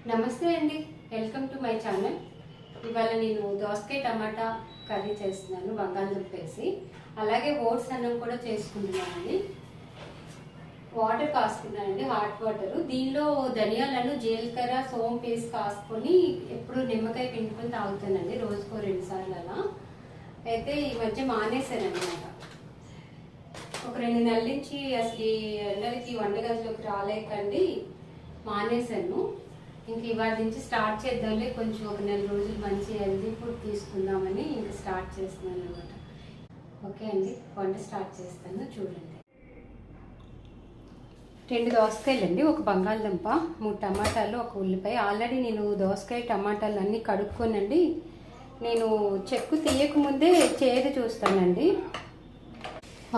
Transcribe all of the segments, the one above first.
నమస్తే అండి, welcome to my channel. ఇవాళ నేను దోసకాయ టమాటా కర్రీ చేస్తున్నాను, బంగాళదుంప వేసి. అలాగే ఓట్స్ అన్నం కూడా చేసుకుంటున్నానండి. వాటర్ కాసుకున్నానండి, హాట్ వాటర్. దీనిలో ధనియాలను జీలకర్ర సోంపు వేసి కాసుకొని ఎప్పుడు నిమ్మకాయ పిండుకొని తాగుతానండి, రోజుకో 2 సార్లు అలా. అయితే ఈ మధ్య మానేశానమాట. ఒక 2 నెలల నుంచి అసలు ఈ ఎండలకి వంటగదిలోకి రాలేకండి మానేశాను. ఇంక ఇవాళ నుంచి స్టార్ట్ చేద్దాంలే, కొంచెం ఒక 4 రోజులు మంచి హెల్తీ ఫుడ్ తీసుకుందామని ఇంక స్టార్ట్ చేస్తున్నాను అనమాట. ఓకే అండి, వంట స్టార్ట్ చేస్తాను, చూడండి. 2 దోసకాయలు అండి, ఒక బంగాళదుంప, 3 టమాటాలు, ఒక ఉల్లిపాయ. ఆల్రెడీ నేను దోసకాయ టమాటాలు అన్నీ కడుక్కోనండి. నేను చెక్కు తీయకముందే చేదు చూస్తానండి.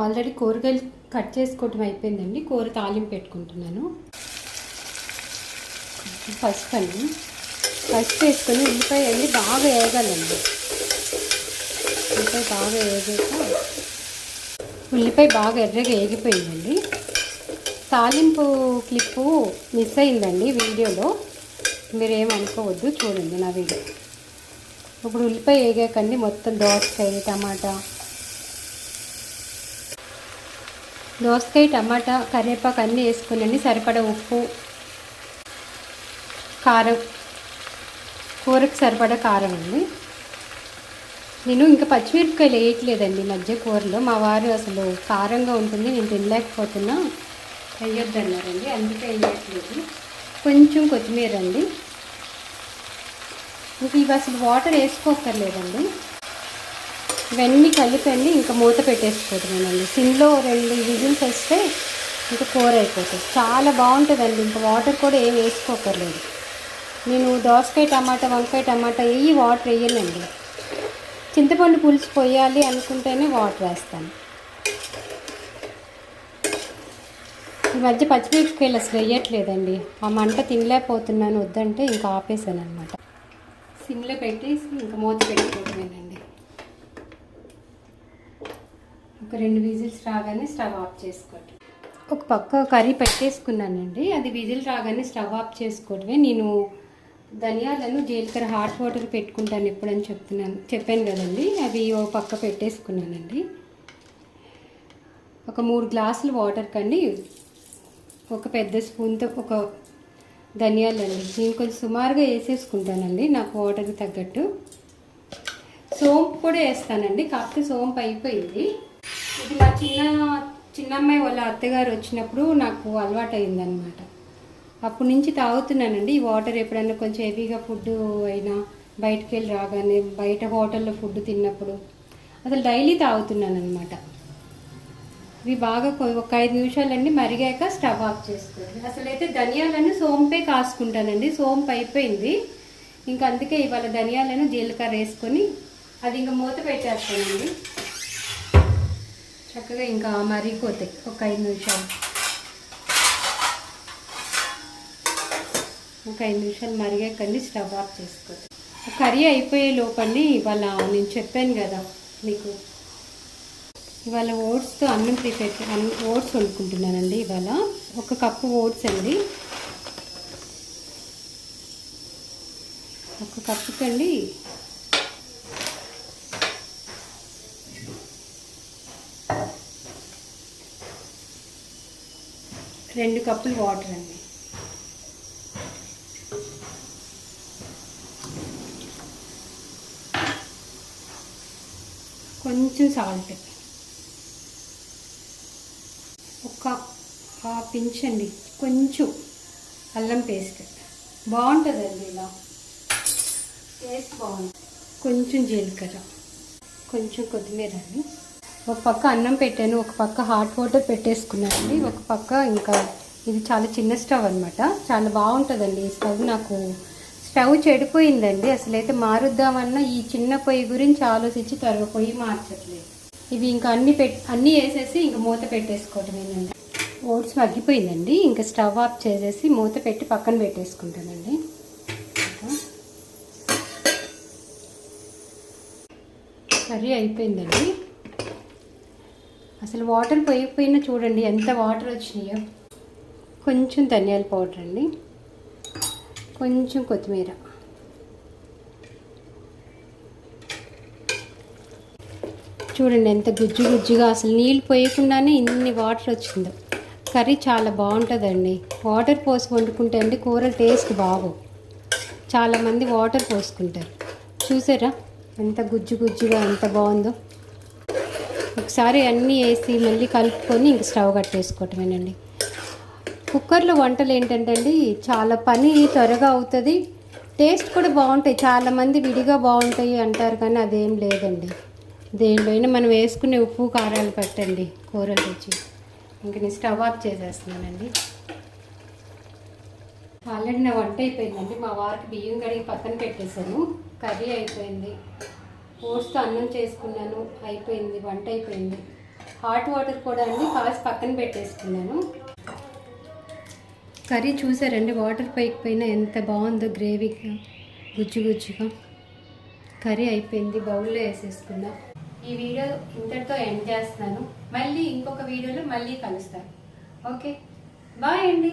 ఆల్రెడీ కూరగాయలు కట్ చేసుకోవటం అయిపోయిందండి. కూర తాలింపు పెట్టుకుంటున్నాను. పసుపు వేసుకొని ఉల్లిపాయ అన్నీ బాగా వేగాలండి. ఉల్లిపాయ బాగా ఎర్రగా వేగిపోయిందండి. తాలింపు క్లిప్పు మిస్ అయిందండి వీడియోలో, మీరేమనుకోవద్దు, చూడండి నా వీడియో. ఇప్పుడు ఉల్లిపాయ వేగాకండి మొత్తం దోసకాయ టమాటా కరివేపాకు అన్నీ వేసుకునండి. సరిపడా ఉప్పు, కారం, కూరకు సరిపడా కారం అండి. నేను ఇంకా పచ్చిమిరపకాయలు వేయట్లేదండి మధ్య కూరలో. మా వారు అసలు కారంగా ఉంటుంది, నేను తినలేకపోతున్నా, వేయొద్దన్నారండి, అందుకే వేయట్లేదు. కొంచెం కొత్తిమీర అండి. ఇంక ఇవి అసలు వాటర్ వేసుకోక్కర్లేదండి. ఇవన్నీ కలిపండి, ఇంకా మూత పెట్టేసుకోవటమేనండి. సిమ్లో 2 విజిల్స్ వస్తే ఇంకా కూర అయిపోతుంది. చాలా బాగుంటుందండి. ఇంకా వాటర్ కూడా ఏం వేసుకోకర్లేదు. నేను దోసకాయ టమాటా, వంకాయ టమాటా వాటర్ వేయనండి. చింతపండు పులుసు పోయాలి అనుకుంటేనే వాటర్ వేస్తాను. ఈ మధ్య పచ్చిమిరపకాయలు అసలు వేయట్లేదండి. ఆ మంట తినలేకపోతున్నాను, వద్దంటే ఇంకా ఆపేసాను అనమాట. సిమ్లో పెట్టేసి ఇంకా మూత పెట్టుకోవటమేనండి. ఒక 2 విజిల్స్ రాగానే స్టవ్ ఆఫ్ చేసుకోవటం. ఒక పక్క కర్రీ పెట్టేసుకున్నానండి, అది విజిల్ రాగానే స్టవ్ ఆఫ్ చేసుకోవటమే. నేను ధనియాలను జీలకర్ర హాట్ వాటర్ పెట్టుకుంటాను ఎప్పుడని చెప్పాను కదండి, అవి ఓ పక్క పెట్టేసుకున్నానండి. ఒక 3 గ్లాసులు వాటర్ కండి ఒక పెద్ద స్పూన్తో ఒక ధనియాలండి. నేను కొంచెం సుమారుగా వేసేసుకుంటానండి, నాకు వాటర్కి తగ్గట్టు. సోంపు కూడా వేస్తానండి, కాకపోతే సోంపు అయిపోయింది. ఇది మా చిన్నమ్మాయి వాళ్ళ అత్తగారు వచ్చినప్పుడు నాకు అలవాటు అయిందనమాట. అప్పటి నుంచి తాగుతున్నానండి ఈ వాటర్. ఎప్పుడైనా కొంచెం హెవీగా ఫుడ్ అయినా, బయటకు వెళ్ళి రాగానే, బయట హోటల్లో ఫుడ్ తిన్నప్పుడు అసలు డైలీ తాగుతున్నాను అనమాట. ఇవి బాగా ఒక 5 నిమిషాలండి మరిగాక స్టవ్ ఆఫ్ చేసుకోండి. అసలు అయితే ధనియాలను సోంపే కాసుకుంటానండి, సోంపు అయిపోయింది. ఇంకా అందుకే ఇవాళ ధనియాలను జీలకర్ర వేసుకొని అది ఇంకా మూత పెట్టేస్తానండి. చక్కగా ఇంకా మరిగిపోతాయి ఒక 5 నిమిషాలు. ఒక 5 నిమిషాలు మరిగాకండి స్టవ్ ఆఫ్ చేసుకోండి. కర్రీ అయిపోయే లోపండి ఇవాళ నేను చెప్పాను కదా మీకు, ఇవాళ ఓట్స్తో ఓట్స్ వండుకుంటున్నానండి. ఇవాళ 1 కప్పు ఓట్స్ అండి. 1 కప్పుకండి 2 కప్పులు వాటర్ అండి. కొంచెం సాల్ట్, ఒక పించ్ అండి, కొంచెం అల్లం పేస్ట్. బాగుంటుందండి ఇలా, టేస్ట్ బాగుంటుంది. కొంచెం జీలకర్ర, కొంచెం కొత్తిమీర అండి. ఒక పక్క అన్నం పెట్టాను, ఒక పక్క హాట్ వాటర్ పెట్టేసుకున్నానండి. ఒక పక్క ఇంకా ఇది చాలా చిన్న స్టవ్ అనమాట, చాలా బాగుంటుందండి ఈ స్టవ్. నాకు స్టవ్ చెడిపోయిందండి, అసలైతే మారుద్దామన్నా ఈ చిన్న పొయ్యి గురించి ఆలోచించి త్వరగా పొయ్యి మార్చట్లేదు. ఇవి ఇంకా అన్నీ వేసేసి ఇంకా మూత పెట్టేసుకోవటమేనండి. ఓట్స్ మగ్గిపోయిందండి, ఇంకా స్టవ్ ఆఫ్ చేసేసి మూత పెట్టి పక్కన పెట్టేసుకుంటానండి. కర్రీ అయిపోయిందండి. అసలు వాటర్ పోయిపోయినా చూడండి ఎంత వాటర్ వచ్చినాయో. కొంచెం ధనియాల పౌడర్ అండి, కొంచెం కొత్తిమీర. చూడండి ఎంత గుజ్జు గుజ్జుగా, అసలు నీళ్ళు పోయకుండానే ఇన్ని వాటర్ వచ్చిందో. కర్రీ చాలా బాగుంటుందండి. వాటర్ పోసి వండుకుంటే అండి కూరలు టేస్ట్ బాగు. చాలామంది వాటర్ పోసుకుంటారు. చూసారా ఎంత గుజ్జు గుజ్జుగా ఎంత బాగుందో. ఒకసారి అన్నీ వేసి మళ్ళీ కలుపుకొని ఇంక స్టవ్ కట్టేసుకోవటమేనండి. కుక్కర్లో వంటలు ఏంటంటే అండి చాలా పని త్వరగా అవుతుంది, టేస్ట్ కూడా బాగుంటాయి. చాలామంది విడిగా బాగుంటాయి అంటారు కానీ అదేం లేదండి. దేనిలోనైనా మనం వేసుకునే ఉప్పు కారాలు పెట్టండి కూరలు రుచి. ఇంక నేను స్టవ్ ఆఫ్ చేసేస్తున్నానండి. ఆల్రెడీ నా వంట అయిపోయిందండి. మా వారికి బియ్యం కడిగి పక్కన పెట్టేశాను. కర్రీ అయిపోయింది. ఓట్స్తో అన్నం చేసుకున్నాను, అయిపోయింది. వంట అయిపోయింది. హాట్ వాటర్ కూడా అండి కాసి పక్కన పెట్టేసుకున్నాను. కర్రీ చూసారండి, వాటర్ పైకిపోయినా ఎంత బాగుందో గ్రేవీగా గుజ్జు గుజ్జుగా. కర్రీ అయిపోయింది, బౌల్లో వేసేసుకున్నా. ఈ వీడియో ఇంతటితో ఎండ్ చేస్తున్నాను. మళ్ళీ ఇంకొక వీడియోలో మళ్ళీ కలుస్తాను. ఓకే, బాయ్ అండి.